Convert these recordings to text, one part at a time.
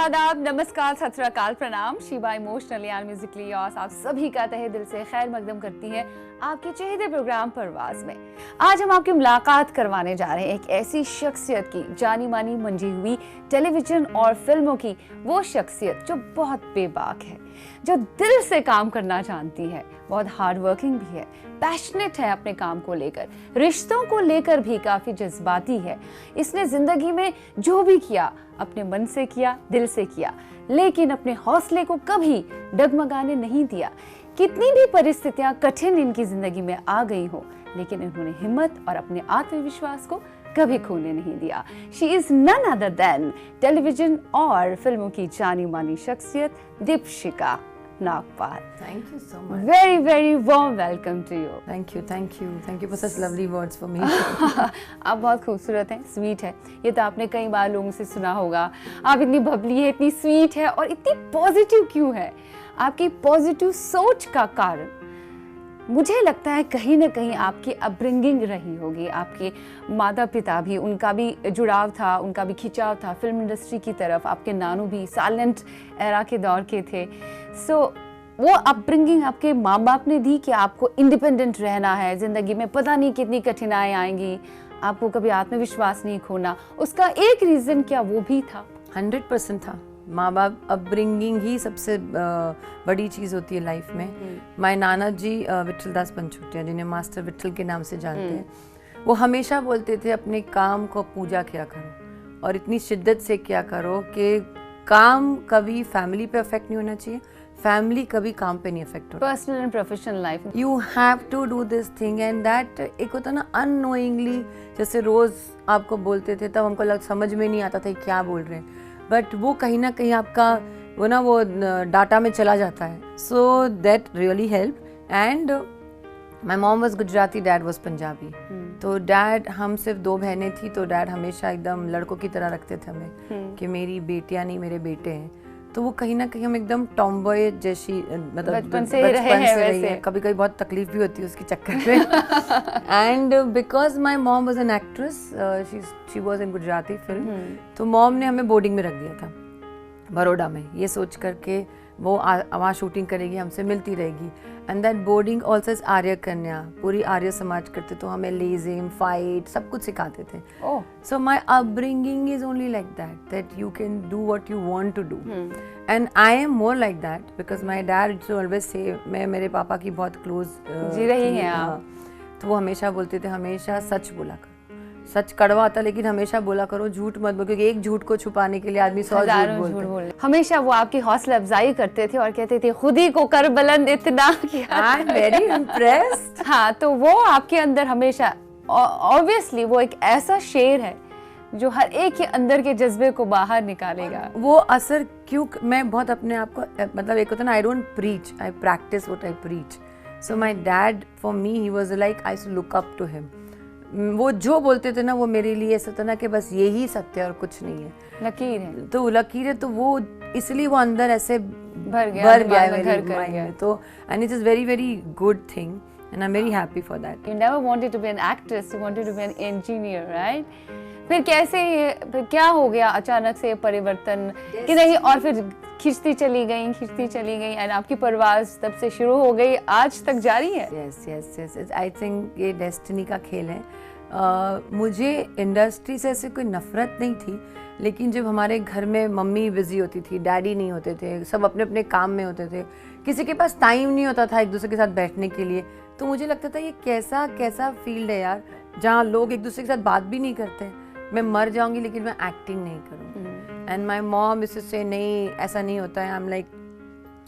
आदाब, नमस्कार, सत श्री अकाल, प्रणाम। शिवा इमोशनली एंड म्यूजिकली और आप सभी का तहे दिल से खैर मकदम करती है आपके चहेते प्रोग्राम परवाज़ में। आज हम आपकी मुलाकात करवाने जा रहे हैं एक ऐसी शख्सियत की, जानी मानी मंजी हुई टेलीविजन और फिल्मों की वो शख्सियत जो बहुत बेबाक है, जो दिल से काम करना जानती है, बहुत हार्ड वर्किंग भी है, पैशनेट है अपने काम को लेकर, रिश्तों को लेकर भी काफ़ी जज्बाती है। इसने ज़िंदगी में जो भी किया अपने मन से किया, दिल से किया, लेकिन अपने हौसले को कभी डगमगाने नहीं दिया। कितनी भी परिस्थितियां कठिन इनकी ज़िंदगी में आ गई हो, लेकिन इन्होंने हिम्मत और अपने आत्मविश्वास को कभी खोने नहीं दिया। She is none other than television और फिल्मों की जानी मानी शख्सियत Deepshikha Nagpal. Thank you so much. Very, very warm welcome to you. Thank you for such lovely words for me. आप बहुत खूबसूरत हैं, स्वीट है। ये तो आपने कई बार लोगों से सुना होगा। आप इतनी भबली है, इतनी स्वीट है और इतनी पॉजिटिव क्यों है? आपकी पॉजिटिव सोच का कारण मुझे लगता है कहीं ना कहीं आपकी अपब्रिंगिंग रही होगी। आपके माता पिता भी, उनका भी जुड़ाव था, उनका भी खिंचाव था फिल्म इंडस्ट्री की तरफ। आपके नानू भी साइलेंट एरा के दौर के थे। सो वो अपब्रिंगिंग आपके माँ बाप ने दी कि आपको इंडिपेंडेंट रहना है, ज़िंदगी में पता नहीं कितनी कठिनाई आएंगी, आपको कभी आत्मविश्वास नहीं खोना। उसका एक रीज़न क्या वो भी था? 100% था। माँ बाप अपब्रिंगिंग ही सबसे बड़ी चीज़ होती है लाइफ में। माय नाना जी विट्ठल दास पंचोटिया, जिन्हें मास्टर विट्ठल के नाम से जानते हैं, वो हमेशा बोलते थे अपने काम को पूजा किया करो और इतनी शिद्दत से किया करो कि काम कभी फैमिली पे अफेक्ट नहीं होना चाहिए, फैमिली कभी काम पे नहीं अफेक्ट हो। Personal and professional life, you have to do this thing and that. एक होता ना अननोइंगली, जैसे रोज़ आपको बोलते थे तब हमको समझ में नहीं आता था क्या बोल रहे हैं, बट वो कहीं ना कहीं आपका वो डाटा में चला जाता है। So that really help. And my mom was Gujarati, dad was Punjabi. तो डैड, हम सिर्फ 2 बहनें थी, तो डैड हमेशा एकदम लड़कों की तरह रखते थे हमें कि मेरी बेटियां नहीं मेरे बेटे हैं। तो वो कहीं ना कहीं हम एकदम टॉमबॉय जैसी, मतलब बचपन से रही है। कभी कभी बहुत तकलीफ भी होती है उसके चक्कर में। And because my mom was an actress, she was in Gujarati film, तो मॉम ने हमें बोर्डिंग में रख दिया था बड़ौदा में, ये सोच करके वो वहाँ शूटिंग करेगी, हमसे मिलती रहेगी। And that boarding also is Arya Kanya, पूरी आर्य समाज करते, तो हमें लेजिम, फाइट, सब कुछ सिखाते थे। So my upbringing is only like that you can do what you want to do, and I am more like that because my dad always say, मैं मेरे पापा की बहुत क्लोज जी रही हैं आप। तो वो हमेशा बोलते थे, हमेशा सच बोला करो। सच कड़वा आता लेकिन हमेशा बोला करो, झूठ मत बोलो, क्योंकि एक झूठ को छुपाने के लिए आदमी 100 झूठ बोलते। हमेशा वो आपकी हौसला अफजाई करते थे और कहते थे खुद ही को कर बुलंद इतना किया। आई एम वेरी इम्प्रेस्ड। हाँ, तो वो आपके अंदर हमेशा, ऑब्वियसली वो एक ऐसा शेर है जो हर एक के अंदर के जज्बे को बाहर निकालेगा। वो असर क्यों, मैं बहुत अपने आप को, मतलब एक होता ना, I don't preach, I practise what I preach. So my dad for me he was like I should look up to him. वो जो बोलते थे ना, वो मेरे लिए ऐसा था ना कि बस यही सत्य और कुछ नहीं है, लकीर है, तो लकीर है, तो वो इसलिए वो अंदर ऐसे भर गया मेरे माइंड में। तो and it is very very good thing and I am very happy for that. You never wanted to be an actress, you wanted to be an engineer, right? फिर कैसे, फिर क्या हो गया अचानक से परिवर्तन कि नहीं, और फिर खिंचती चली गई एंड आपकी परवाज़ तब से शुरू हो गई, आज तक जारी है। यस, आई थिंक ये डेस्टिनी का खेल है। मुझे इंडस्ट्री से ऐसे कोई नफरत नहीं थी, लेकिन जब हमारे घर में मम्मी बिजी होती थी, डैडी नहीं होते थे, सब अपने अपने काम में होते थे, किसी के पास टाइम नहीं होता था एक दूसरे के साथ बैठने के लिए, तो मुझे लगता था ये कैसा फील्ड है यार, जहाँ लोग एक दूसरे के साथ बात भी नहीं करते। मैं मर जाऊंगी लेकिन मैं एक्टिंग नहीं करूँगी। एंड माई मॉम इज से नहीं, ऐसा नहीं होता है। I am like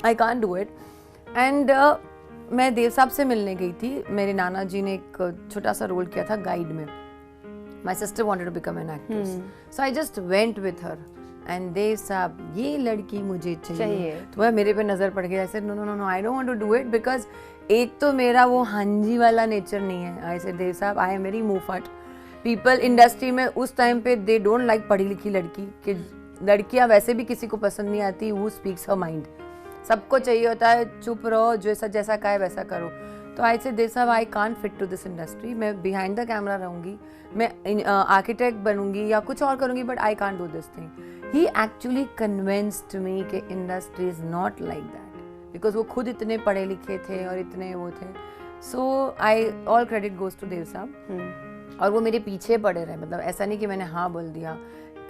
I can't do it. And मैं देव साहब से मिलने गई थी, मेरे नाना जी ने एक छोटा सा रोल किया था गाइड में। My sister wanted to become an actress, so I just went with her and Dev sahab, ये लड़की मुझे चाहिए। तो वह मेरे पे नज़र पड़ गया। I said no I don't want to do it because एक तो मेरा वो हांजी वाला नेचर नहीं है। आई said Dev sahab, I am very मुंहफट। पीपल इंडस्ट्री में उस टाइम पे दे डोंट लाइक पढ़ी लिखी लड़की, कि लड़कियां वैसे भी किसी को पसंद नहीं आती, वो स्पीक्स हर माइंड। सबको चाहिए होता है चुप रहो, जैसा कहे वैसा करो। तो आई say Dev sahab I can't fit to this industry, मैं बिहाइंड द कैमरा रहूँगी, मैं आर्किटेक्ट बनूंगी या कुछ और करूँगी, but I can't do this thing. He actually convinced me कि industry is not like that, because वो खुद इतने पढ़े लिखे थे और इतने वो थे। सो आई ऑल क्रेडिट गोज टू देव साहब। और वो मेरे पीछे पड़े रहे, मतलब ऐसा नहीं कि मैंने हाँ बोल दिया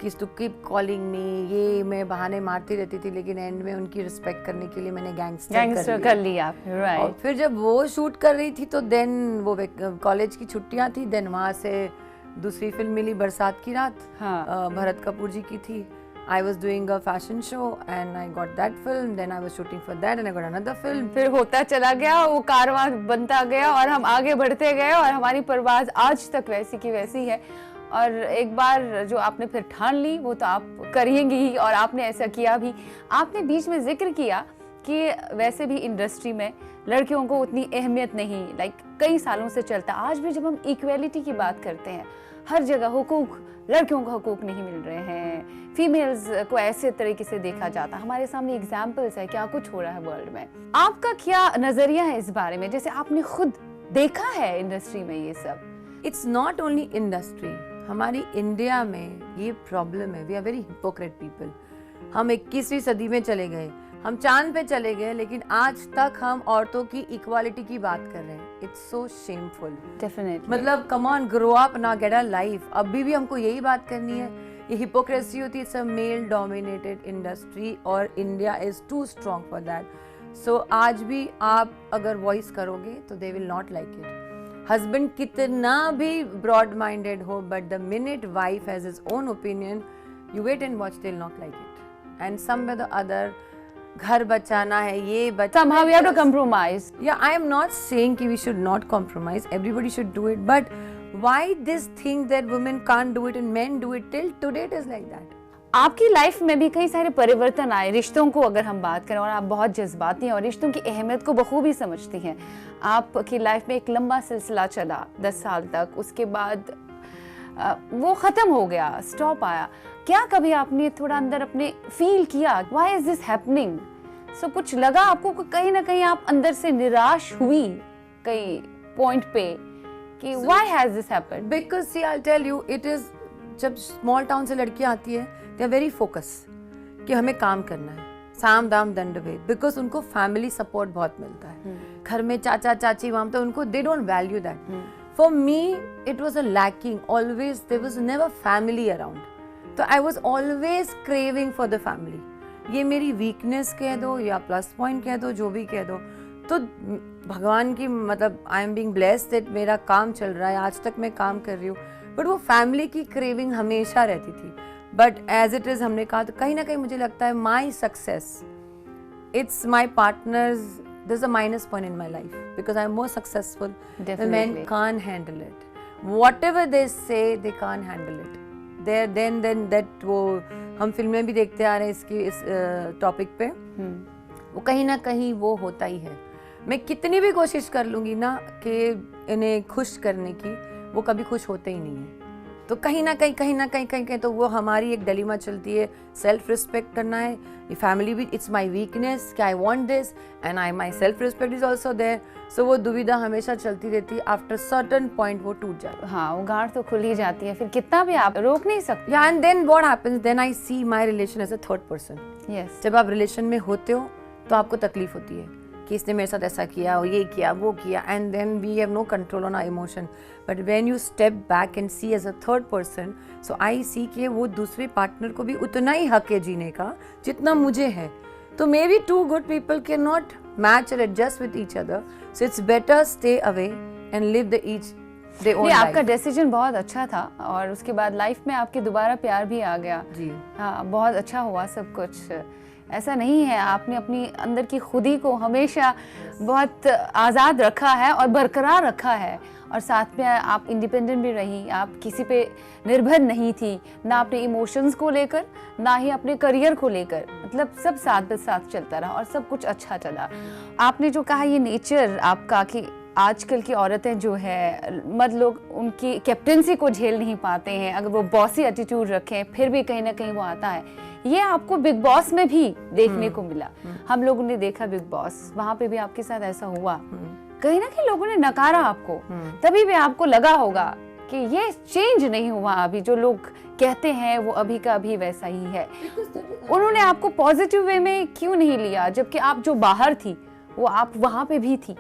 कि टू कीप कॉलिंग मी, ये मैं बहाने मारती रहती थी, लेकिन एंड में उनकी रिस्पेक्ट करने के लिए मैंने गैंगस्टर कर लिया। राइट। और फिर जब वो शूट कर रही थी तो देन वो कॉलेज की छुट्टियां थी, देन वहाँ से दूसरी फिल्म मिली बरसात की रात, हाँ। भरत कपूर जी की थी। I was doing a fashion show and I got that film, then I was shooting for that and I got another film. फिर होता चला गया, वो कारवां बनता गया और हम आगे बढ़ते गए और हमारी परवाज आज तक वैसी की वैसी है। और एक बार जो आपने फिर ठान ली वो तो आप करेंगी ही, और आपने ऐसा किया भी। आपने बीच में जिक्र किया कि वैसे भी इंडस्ट्री में लड़कियों को उतनी अहमियत नहीं, लाइक कई सालों से चलता। आज भी जब हम इक्वेलिटी की बात करते हैं, हर जगह हुकूक, लड़कियों को हुकूक नहीं मिल रहे हैं, फीमेल्स को ऐसे तरीके से देखा जाता। हमारे सामने एग्जाम्पल्स है क्या कुछ हो रहा है वर्ल्ड में। आपका क्या नजरिया है इस बारे में, जैसे आपने खुद देखा है इंडस्ट्री में ये सब? इट्स नॉट ओनली इंडस्ट्री, हमारी इंडिया में ये प्रॉब्लम है। We are very hypocrite people. हम 21वीं सदी में चले गए, हम चांद पे चले गए, लेकिन आज तक हम औरतों की इक्वालिटी की बात कर रहे हैं। It's so shameful. डेफिनेटली। मतलब कम ऑन, ग्रो अप ना, गेट अ लाइफ। अभी भी हमको यही बात करनी है। ये हिपोक्रेसी होती है। It's a male dominated industry और India is too strong for that. So आज भी आप अगर वॉइस करोगे तो they will not like it. Husband कितना भी ब्रॉड माइंडेड हो, but the minute wife has his own opinion, you wait and watch, they will not like it. And some by the other, घर बचाना है, ये बचाना, somehow we have to compromise. Yeah, I am not saying कि we should not compromise, everybody should do it, but why this thing that women can't do it and men do it? Till today it is like that. आपकी life में भी कई सारे परिवर्तन आए, रिश्तों को अगर हम बात करें, और आप बहुत जज्बाती हैं और रिश्तों की अहमियत को बखूबी समझती हैं। आपकी लाइफ में एक लंबा सिलसिला चला 10 साल तक, उसके बाद वो ख़त्म हो गया, स्टॉप आया। क्या कभी आपने थोड़ा अंदर अपने फील किया, व्हाई इज दिस हैपनिंग? सो कुछ लगा आपको कहीं ना कहीं आप अंदर से निराश हुई कई पॉइंट पे कि why has this happened? Because see, I'll tell you, it is, जब स्मॉल टाउन से लड़कियां आती है, they are very focused कि हमें काम करना है, साम दाम दंड भेद, बिकॉज उनको फैमिली सपोर्ट बहुत मिलता है। घर में चाचा चाची वहाँ तो उनको they don't value that. For me it was a lacking, always there was never family around, तो I was always craving for the family. ये मेरी वीकनेस कह दो या प्लस पॉइंट कह दो, जो भी कह दो, तो भगवान की, मतलब I am being blessed that मेरा काम चल रहा है, आज तक मैं काम कर रही हूँ, बट वो फैमिली की क्रेविंग हमेशा रहती थी। बट एज इट इज, हमने कहा, तो कहीं ना कहीं मुझे लगता है my success, it's my partners, there's a minus point in my life because I'm more successful. The men can't handle it. Whatever they say, they can't handle it. Then that वो हम फिल्म में भी देखते आ रहे हैं इस topic पे, वो कहीं ना कहीं वो होता ही है। मैं कितनी भी कोशिश कर लूँगी ना कि इन्हें खुश करने की, वो कभी खुश होते ही नहीं है। तो कहीं ना कहीं तो वो हमारी एक डिलेमा चलती है, सेल्फ रिस्पेक्ट करना है, ये फैमिली भी, इट्स माय वीकनेस कि I want this and I myself respect is also there. So वो दुविधा हमेशा चलती रहती है। आफ्टर सर्टेन पॉइंट वो टूट जाती है। हाँ, वो गांठ तो खुल ही जाती है, फिर कितना भी आप रोक नहीं सकते। या and then what happens, then I see my relation as a third person. Yes, जब आप रिलेशन में होते हो तो आपको तकलीफ होती है कि इसने मेरे साथ ऐसा किया, और ये किया, वो किया, and then we have no control on our emotion. But when you step back and see as a third person, so I see कि वो दूसरे पार्टनर को भी उतना ही हक है जीने का जितना मुझे है। तो maybe two good people can not match और adjust with each other, so it's better stay away and live the each their own life. आपका डिसीजन बहुत अच्छा था और उसके बाद लाइफ में आपके दोबारा प्यार भी आ गया जी। हाँ, बहुत अच्छा हुआ सब कुछ। ऐसा नहीं है, आपने अपनी अंदर की खुदी को हमेशा बहुत आज़ाद रखा है और बरकरार रखा है, और साथ में आप इंडिपेंडेंट भी रही, आप किसी पे निर्भर नहीं थी, ना अपने इमोशंस को लेकर, ना ही अपने करियर को लेकर, मतलब सब साथ साथ चलता रहा और सब कुछ अच्छा चला। आपने जो कहा ये नेचर आपका कि आजकल की औरतें जो है, मर्द लोग उनकी कैप्टेंसी को झेल नहीं पाते हैं, अगर वो बॉसी एटीट्यूड रखें फिर भी कहीं ना कहीं वो आता है। ये आपको बिग बॉस में भी देखने को मिला। हम लोगों ने देखा बिग बॉस, वहाँ पे भी आपके साथ ऐसा हुआ कहीं ना कहीं लोगों ने नकारा आपको, तभी भी आपको लगा होगा कि ये चेंज नहीं हुआ, अभी जो लोग कहते हैं वो अभी का अभी वैसा ही है। उन्होंने आपको पॉजिटिव वे में क्यों नहीं लिया, जबकि आप जो बाहर थी वो आप वहां पे भी थी?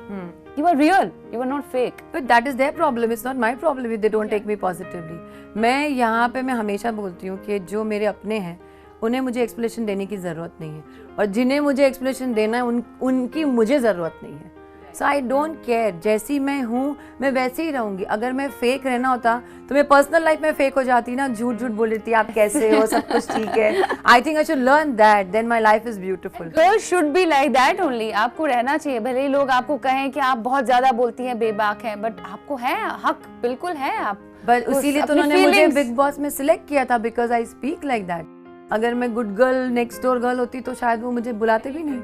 You were real, you were not fake. But that is their problem, it's not my problem if they don't take me positively. मैं यहाँ पे मैं हमेशा बोलती हूँ कि जो मेरे अपने हैं उन्हें मुझे एक्सप्लेनेशन देने की ज़रूरत नहीं है, और जिन्हें मुझे एक्सप्लेनेशन देना है उनकी मुझे ज़रूरत नहीं है। सो आई डोंट केयर, जैसी मैं हूँ मैं वैसे ही रहूँगी। अगर मैं फेक रहना होता तो मैं पर्सनल लाइफ में फेक हो जाती ना, झूठ झूठ बोल रही थी आप कैसे हो, सब कुछ ठीक है। I think I should learn that, then my life is beautiful. Girls should be like that only. आपको रहना चाहिए, भले ही लोग आपको कहें कि आप बहुत ज्यादा बोलती हैं, बेबाक हैं, बट आपको है हक, बिल्कुल है आप। बट इसीलिए तो उन्होंने मुझे बिग बॉस में सिलेक्ट किया था, because I speak like that. अगर मैं good girl next door girl होती तो शायद वो मुझे बुलाते भी नहीं।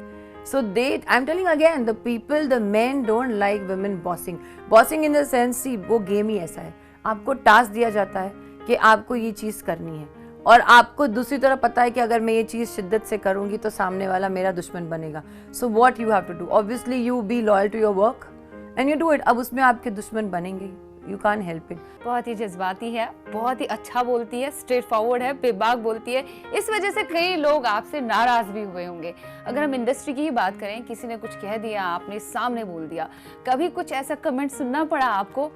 So I'm telling again, the men don't like women bossing. Bossing in the sense, see, वो गेम ही ऐसा है, आपको टास्क दिया जाता है कि आपको ये चीज़ करनी है, और आपको दूसरी तरफ पता है कि अगर मैं ये चीज़ शिद्दत से करूँगी तो सामने वाला मेरा दुश्मन बनेगा। So what you have to do? Obviously you be loyal to your work and you do it. अब उसमें आपके दुश्मन बनेंगे, you can't help it. बहुत ही जज्बाती है, बहुत ही अच्छा बोलती है, स्ट्रेट फॉरवर्ड है, बेबाक बोलती है। इस वजह से कई लोग आपसे नाराज भी हुए होंगे। अगर हम इंडस्ट्री की ही बात करें, किसी ने कुछ कह दिया, आपने सामने बोल दिया, कभी कुछ ऐसा कमेंट सुनना पड़ा आपको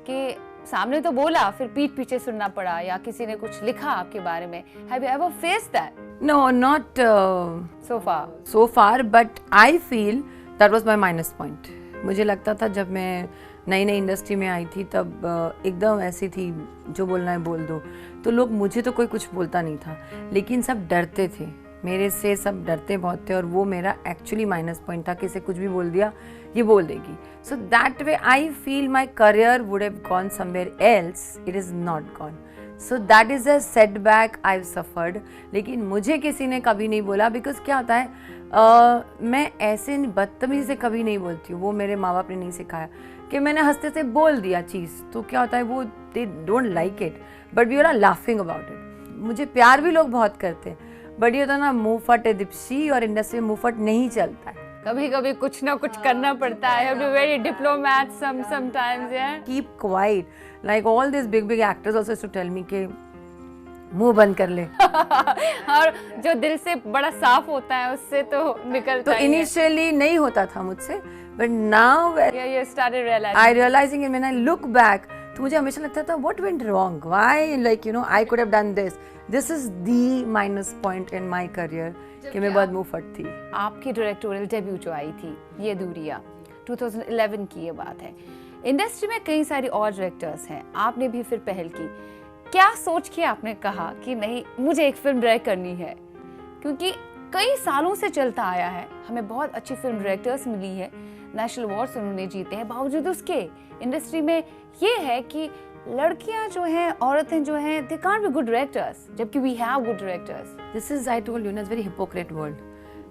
कि सामने तो बोला फिर पीठ पीछे सुनना पड़ा, या किसी ने कुछ लिखा आपके बारे में? Have you ever faced that? No, not so far, but I feel that was my minus point. मुझे लगता था जब मैं नई नई इंडस्ट्री में आई थी तब एकदम ऐसी थी, जो बोलना है बोल दो, तो लोग, मुझे तो कोई कुछ बोलता नहीं था, लेकिन सब डरते थे मेरे से, सब डरते बहुत थे, और वो मेरा एक्चुअली माइनस पॉइंट था कि इसे कुछ भी बोल दिया ये बोल देगी। So that way I feel my career would have gone somewhere else, it is not gone. So that is a setback I have suffered. लेकिन मुझे किसी ने कभी नहीं बोला, बिकॉज क्या होता है, मैं ऐसे बदतमीजी से कभी नहीं बोलती हूँ, वो मेरे माँ बाप ने नहीं सिखाया कि मैंने हंसते से बोल दिया चीज़ तो क्या होता है, वो they don't like it, but we are laughing about it. मुझे प्यार भी लोग बहुत करते हैं, बट ये होता है ना, मुँह फट है दीप्शी, और इंडस्ट्री में मुँह फट नहीं चलता है, कभी कभी कुछ ना कुछ करना पड़ता है। Very diplomat sometimes, yeah. Keep quiet, like all these big actors also used to tell me कि मुंह बंद कर ले। और जो दिल से बड़ा साफ होता है उससे तो निकलता तो इनिशियली नहीं होता था मुझसे, but now you started realizing. I realizing it when I look back, तो मुझे हमेशा लगता था what went wrong, why, like you know I could have done this. This is the minus point in my career कि मैं बहुत मुंह फट थी। आपकी डायरेक्टोरियल डेब्यू जो आई थी ये दूरिया 2011 की ये बात है। इंडस्ट्री में कई सारी और डायरेक्टर्स हैं, आपने भी फिर पहल की। क्या सोच के आपने कहा कि नहीं मुझे एक फिल्म डायरेक्ट करनी है? क्योंकि कई सालों से चलता आया है, हमें बहुत अच्छी फिल्म डायरेक्टर्स मिली है, नेशनल अवार्ड्स उन्होंने जीते हैं, बावजूद उसके इंडस्ट्री में ये है कि लड़कियां जो हैं, औरतें जो हैं, they can't be good directors, जबकि we have good directors. This is I told you ना, इट्स वेरी हिपोक्रेट वर्ल्ड।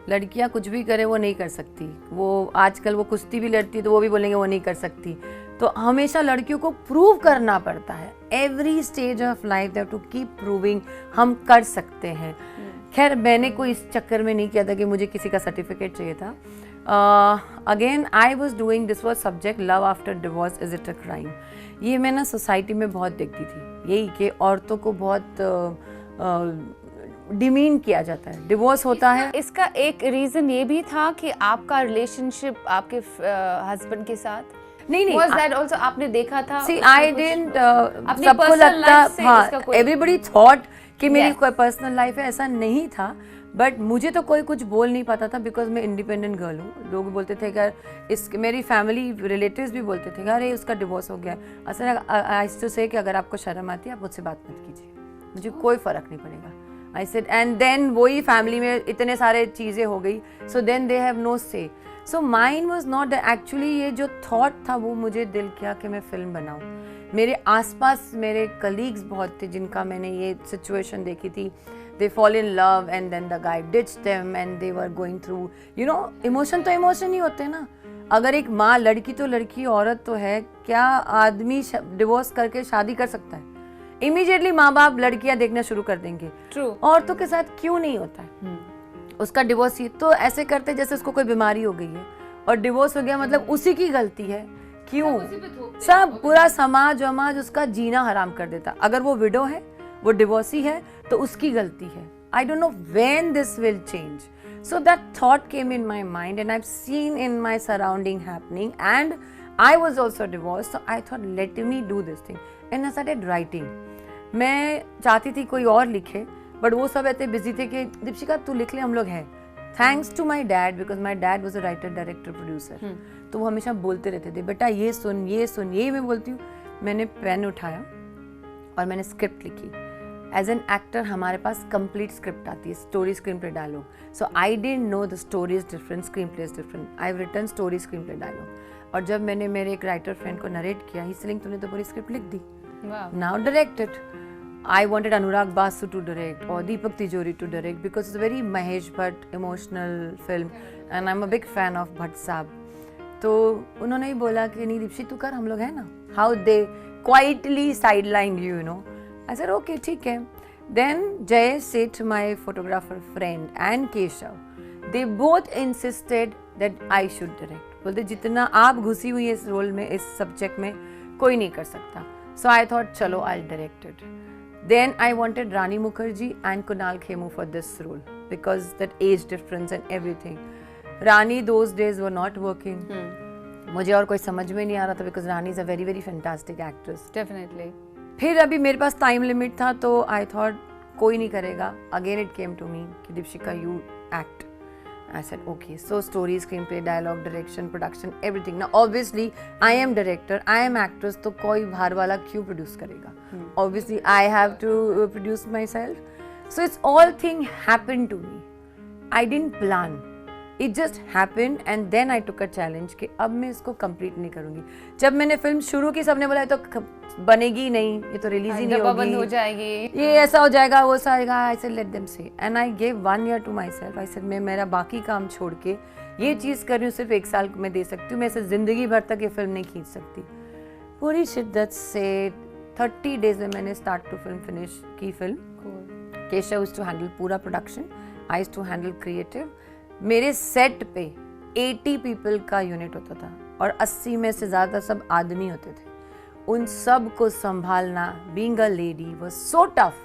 लड़कियां कुछ भी करे वो नहीं कर सकती, वो आजकल वो कुश्ती भी लड़ती तो वो भी बोलेंगे वो नहीं कर सकती, तो हमेशा लड़कियों को प्रूव करना पड़ता है। Every stage of life they have to keep proving हम कर सकते हैं। खैर मैंने कोई इस चक्कर में नहीं किया था कि मुझे किसी का सर्टिफिकेट चाहिए था। Again I was doing this was subject love after divorce is it a crime. ये मैं ना सोसाइटी में बहुत देखती थी, यही कि औरतों को बहुत डिमीन किया जाता है, डिवोर्स होता है। इसका एक रीजन ये भी था कि आपका रिलेशनशिप आपके हस्बैंड के साथ नहीं was that also आपने देखा था? See, I didn't, सबको लगता, हाँ, everybody thought कि मेरी कोई पर्सनल लाइफ है, ऐसा नहीं था, बट मुझे तो कोई कुछ बोल नहीं पाता था बिकॉज मैं इंडिपेंडेंट गर्ल हूँ। लोग बोलते थे कि मेरी फैमिली रिलेटिव्स भी बोलते थे कि अरे उसका डिवोर्स हो गया। असल आई टू से कि अगर आपको शर्म आती है आप मुझसे बात मत कीजिए, मुझे कोई फ़र्क नहीं पड़ेगा। आई सेड, एंड देन वही फैमिली में इतने सारे चीज़ें हो गई, so then they have no say. So mine was not actually, ये जो थॉट था वो मुझे दिल किया कि मैं फिल्म बनाऊँ। मेरे आसपास मेरे कलीग्स बहुत थे जिनका मैंने ये सिचुएशन देखी थी, they fall in love and then the guy ditched them and they were going through, you know, emotion तो emotion ही होते हैं ना। अगर एक माँ, लड़की तो लड़की, औरत तो है, क्या आदमी डिवोर्स करके शादी कर सकता है? इमीडिएटली माँ बाप लड़कियां देखना शुरू कर देंगे। True. औरतों के साथ क्यों नहीं होता है? उसका डिवोर्स ही तो ऐसे करते जैसे उसको कोई बीमारी हो गई है, और डिवोर्स हो गया मतलब उसी की गलती है। क्यों? सब पूरा समाज वमाज उसका जीना हराम कर देता। अगर वो विडो है, वो डिवोर्सी है, तो उसकी गलती है। I don't know when this will change. So that thought came in my mind and I've seen in my surrounding happening, and I was also divorced, so I thought let me do this thing and I started writing. मैं चाहती थी कोई और लिखे, but वो सब इतने busy थे कि दीपशिका तू लिख ले, हम लोग हैं। Thanks to my dad, because my dad was a writer, director, producer, तो वो हमेशा बोलते रहते थे बेटा ये सुन ये सुन, यही मैं बोलती हूँ। मैंने पेन उठाया और मैंने स्क्रिप्ट लिखी। एज एन एक्टर हमारे पास कंप्लीट स्क्रिप्ट आती है, story, screenplay, dialogue. So I didn't know the story is different, screenplay is different. I have written story, screenplay, dialogue. और जब मैंने मेरे एक राइटर फ्रेंड को नरेट किया, ही सेइंग तूने तो पूरी स्क्रिप्ट लिख दी, now direct it. I wanted Anurag Basu to direct or Deepak Tijori to direct because it's a very Mahesh Bhatt emotional film and I'm a big fan of Bhatt साहब। तो उन्होंने ही बोला कि नहीं दीप्शी तू कर, हम लोग हैं ना। How they quietly sidelined you, you know। I said okay ठीक है। Then Jay Seth, my photographer friend, and Keshav, they both insisted that I should direct। बोलते जितना आप घुसी हुई इस रोल में, इस सब्जेक्ट में, कोई नहीं कर सकता। So I thought चलो I'll direct it। Then I wanted Rani Mukherjee and Kunal Khemu for this role because that age difference and everything. Rani those days were not working. मुझे और कोई समझ में नहीं आ रहा था because Rani is a very very fantastic actress. Definitely. फिर अभी मेरे पास टाइम लिमिट था तो I thought कोई नहीं करेगा. Again it came to me कि Deepshikha you act. I said okay. So story, screenplay, dialogue, direction, production, everything. Now obviously I am director, I am actress, तो कोई बाहर वाला क्यों produce करेगा? Obviously I have to produce myself. So it's all thing happened to me. I didn't plan. It just happened and then I took a challenge कि अब मैं इसको complete नहीं करूँगी। जब मैंने फिल्म शुरू की सबने बोला तो बनेगी ही नहीं, ये तो रिलीज ही नहीं होगी, बंद हो जाएगी, ये ऐसा हो जाएगा, वो ऐसा आएगा। I said let them say and I gave 1 year to myself. I said मैं मेरा बाकी काम छोड़ के ये चीज़ कर रही हूँ, सिर्फ 1 साल में दे सकती हूँ, मैं ऐसे जिंदगी भर तक ये फिल्म नहीं खींच सकती। पूरी शिद्दत से 30 डेज में मैंने स्टार्ट टू फिल्म फिनिश की फिल्म। केशव यूज्ड टू हैंडल पूरा production, I used to handle creative. मेरे सेट पे 80 पीपल का यूनिट होता था और 80 में से ज़्यादा सब आदमी होते थे। उन सब को संभालना, being a lady was so tough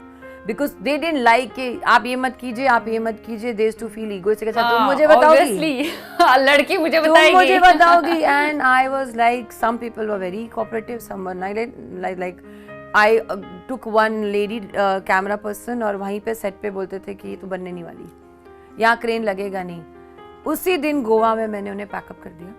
because they didn't like कि आप ये मत कीजिए, आप ये मत कीजिए, they used to feel egoistic. अच्छा तुम मुझे बताओगी, लड़की मुझे बताएगी, तुम मुझे बताओगी। And I was like some people were very cooperative, some were like I took one lady camera person और वहीं पे सेट पे बोलते थे कि ये तो बनने नहीं वाली, यहाँ क्रेन लगेगा नहीं। उसी दिन गोवा में मैंने उन्हें पैकअप कर दिया।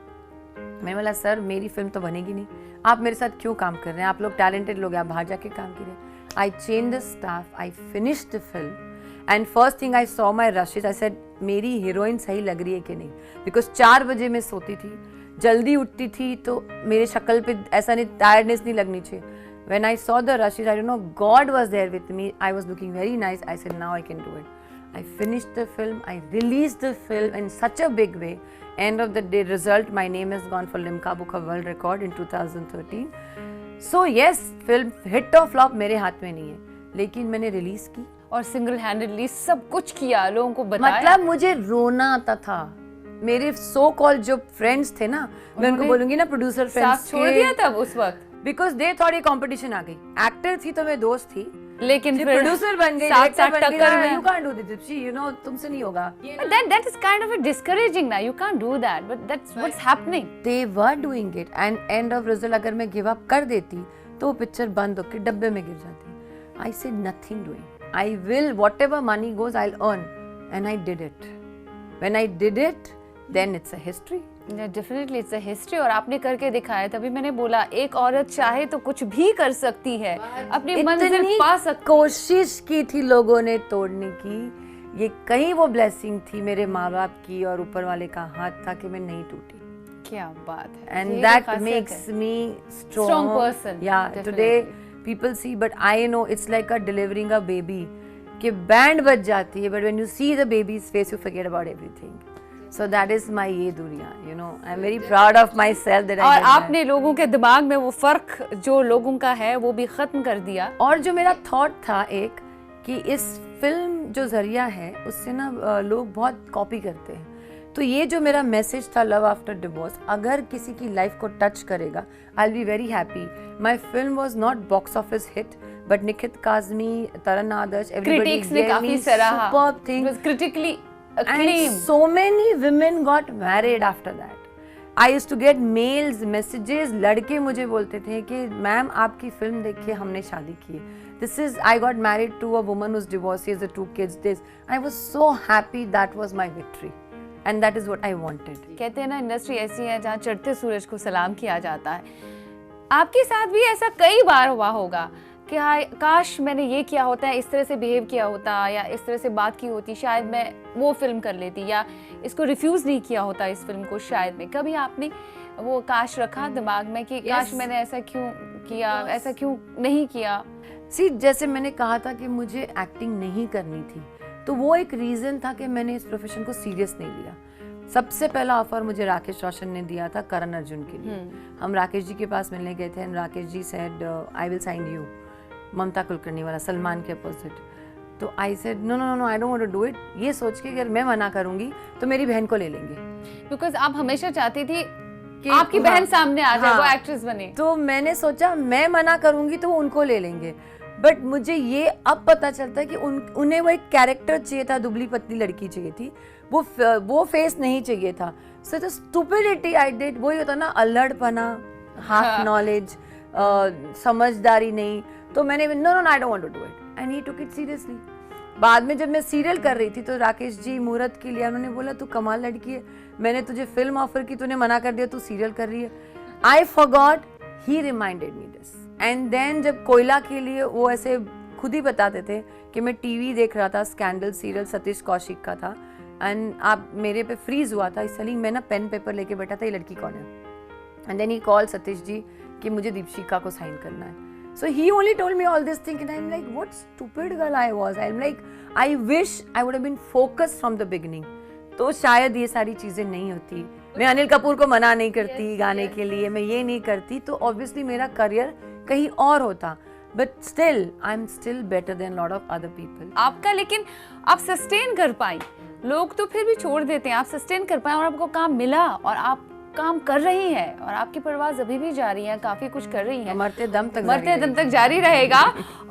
मैंने बोला सर मेरी फिल्म तो बनेगी नहीं, आप मेरे साथ क्यों काम कर रहे हैं, आप लोग टैलेंटेड लोग हैं, आप बाहर जाके काम कीजिए। I change the staff, I finish the film and first thing I saw my rashes. I said मेरी हीरोइन सही लग रही है कि नहीं, बिकॉज 4 बजे मैं सोती थी, जल्दी उठती थी, तो मेरे शक्ल पे ऐसा नहीं, टायर्डनेस नहीं लगनी चाहिए। When I saw the rushes, I don't know, God was there with me. I was looking very nice. I said, now I can do it. I finished the film. I released the film in such a big way. End of the day, result, my name has gone for Limca Book of World Record in 2013. So yes, film hit or flop मेरे हाथ में नहीं है, लेकिन मैंने release की और single handedly सब कुछ किया, लोगों को बताया। मतलब मुझे रोना आता था। मेरे सो कॉल जो फ्रेंड्स थे ना, मैं उनको बोलूंगी ना प्रोड्यूसर फ्रेंड्स, छोड़ दिया तब उस वक्त बिकॉज दे थॉट ये कंपटीशन आ गई। एक्टर थी तो मैं दोस्त थी, लेकिन फिर प्रोड्यूसर बन गई, साथ टक्कर में। You can't do this, Dipshi, you know, तुमसे नहीं होगा। That is kind of a discouraging ना, you can't do that, but that's what's happening. They were doing it and end of result अगर मैं गिव अप कर देती तो picture बंद होकर डब्बे में गिर जाती। I said nothing doing. I will whatever money goes I'll earn and I did it. When I did it, then it's a history. Definitely it's a history और आपने करके दिखाया। तभी मैंने बोला एक औरत चाहे तो कुछ भी कर सकती है, अपनी मंजिल पा सकती। कोशिश की थी लोगों ने तोड़ने की, ये कहीं वो ब्लेसिंग थी मेरे माँ बाप की और ऊपर वाले का हाथ था कि मैं नहीं टूटी। क्या बात है। And that makes me strong person. या today people see, but I know it's like a delivering a baby कि बैंड बज जाती है, but when you see the baby's face you forget about everything. So that is my ये दुनिया, you know, I'm very proud of myself that I और did आपने लोगों के दिमाग में वो फर्क जो लोगों का है वो भी खत्म कर दिया। और जो मेरा थॉट था एक कि इस फिल्म जो जरिया है उससे ना लोग बहुत कॉपी करते हैं तो ये जो मेरा मैसेज था लव आफ्टर डिवोर्स, अगर किसी की लाइफ को टच करेगा, I will be very happy. My film was not box office hit, but Nikhat Kazmi, Taran Adarsh, everybody Critics ने gave काफी me सराहा. superb It thing. was critically And acclaimed. so many women got married after that. I used to get mails, messages. लड़के मुझे बोलते थे कि ma'am आपकी film देख के हमने शादी की. This is, I got married to a woman who's divorced, she has 2 kids. This, I was so happy. That was my victory, and that is what I wanted. कहते हैं ना, इंडस्ट्री ऐसी है जहाँ चढ़ते सूरज को सलाम किया जाता है. आपके साथ भी ऐसा कई बार हुआ होगा कि हाय काश मैंने ये किया होता है, इस तरह से बिहेव किया होता, या इस तरह से बात की होती, शायद मैं वो फिल्म कर लेती, या इसको रिफ्यूज़ नहीं किया होता इस फिल्म को शायद में. कभी आपने वो काश रखा दिमाग में कि काश मैंने ऐसा क्यों किया, ऐसा क्यों नहीं किया? सी, जैसे मैंने कहा था कि मुझे एक्टिंग नहीं करनी थी, तो वो एक रीज़न था कि मैंने इस प्रोफेशन को सीरियस नहीं लिया. सबसे पहला ऑफर मुझे राकेश रोशन ने दिया था करण अर्जुन के लिए. हम राकेश जी के पास मिलने गए थे and Rakesh ji said I will sign you. Mamta Kulkarni वाला, सलमान के अपोजिट. तो I said no no no, I don't want to do it. ये सोच के अगर मैं मना करूंगी तो मेरी बहन को ले लेंगे. बिकॉज आप हमेशा चाहती थी कि आपकी बहन सामने आ जाए, हाँ, वो एक्ट्रेस बने. तो मैंने सोचा मैं मना करूंगी तो वो उनको ले लेंगे. बट मुझे ये अब पता चलता है कि उन्हें वो एक कैरेक्टर चाहिए था, दुबली पतली लड़की चाहिए थी, वो फेस नहीं चाहिए था. So the stupidity I did, वही होता ना, अल्लड़पना, हाफ नॉलेज, समझदारी नहीं. तो मैंने no no I don't want to do it and he took it seriously. बाद में जब मैं सीरियल कर रही थी तो राकेश जी मुहूर्त के लिए उन्होंने बोला तू कमाल लड़की है, मैंने तुझे फिल्म ऑफर की, तूने मना कर दिया, तू सीरियल कर रही है. I forgot, he reminded me this. And then जब कोयला के लिए वो ऐसे खुद ही बताते थे कि मैं टीवी देख रहा था, स्कैंडल सीरियल सतीश कौशिक का था, एंड आप मेरे पे फ्रीज हुआ था. इसलिए मैं ना पेन पेपर लेके बैठा था, ये लड़की कौन है. And then he call Satish ji कि मुझे दीपशिका को साइन करना है. So he only told me all this thing and I'm like, what stupid girl I was. I'm like, I wish I would have been focused from the beginning. तो शायद ये सारी चीज़ें नहीं होती. मैं अनिल कपूर को मना नहीं करती गाने के लिए, मैं ये नहीं करती, तो obviously मेरा करियर कहीं और होता. But still, I'm still better than a lot of other people. आपका लेकिन आप सस्टेन कर पाई. लोग तो फिर भी छोड़ देते हैं, आप सस्टेन कर पाए और आपको काम मिला और आप काम कर रही हैं और आपकी परवाज़ अभी भी जारी है, काफ़ी कुछ कर रही हैं, मरते दम तक जारी रहेगा.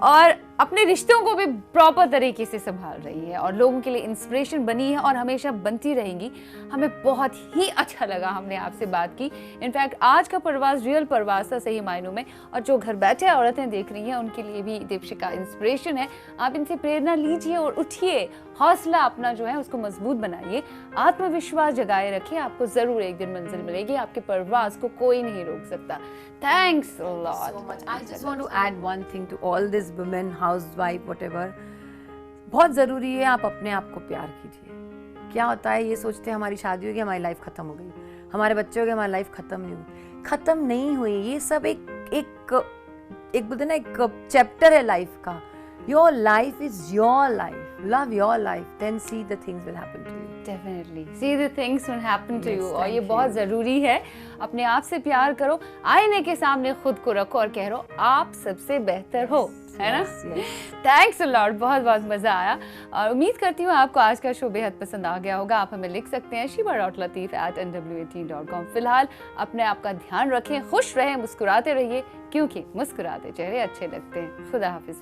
और अपने रिश्तों को भी प्रॉपर तरीके से संभाल रही है और लोगों के लिए इंस्पिरेशन बनी है और हमेशा बनती रहेंगी. हमें बहुत ही अच्छा लगा हमने आपसे बात की. इनफैक्ट आज का परवाज़ रियल परवाज़ था सही मायनों में, और जो घर बैठे औरतें देख रही हैं उनके लिए भी दीपशिका इंस्पिरेशन है. आप इनसे प्रेरणा लीजिए और उठिए, हौसला अपना जो है उसको मजबूत बनाइए, आत्मविश्वास जगाए रखिए. आपको ज़रूर एक दिन मंजिल मिलेगी, आपके परवाज़ को कोई नहीं रोक सकता. Thanks a lot. I just want to add one thing to all these women, housewife, whatever. बहुत ज़रूरी है आप अपने आप को प्यार कीजिए. क्या होता है, ये सोचते हैं हमारी शादी होगी, हमारी लाइफ खत्म हो गई, हमारे बच्चे हो गए, हमारी लाइफ खत्म नहीं हुई. खत्म नहीं हुई. ये सब एक बोलते ना, एक चैप्टर है लाइफ का. Your life is your life. Love your life, then see the things will happen to you. Definitely. See the things will happen to Yes, you. और thank ये you. बहुत ज़रूरी है. अपने आप से प्यार करो, आईने के सामने खुद को रखो और कह रो आप सबसे बेहतर हो, है ना? थैंक्स अ लॉट, बहुत बहुत मज़ा आया और उम्मीद करती हूँ आपको आज का शो बेहद पसंद आ गया होगा. आप हमें लिख सकते हैं shiba.lateef@nwa18.com. फिलहाल अपने आप का ध्यान रखें, खुश रहें, मुस्कुराते रहिए, क्योंकि मुस्कुराते चेहरे अच्छे लगते हैं. खुदा हाफिज़.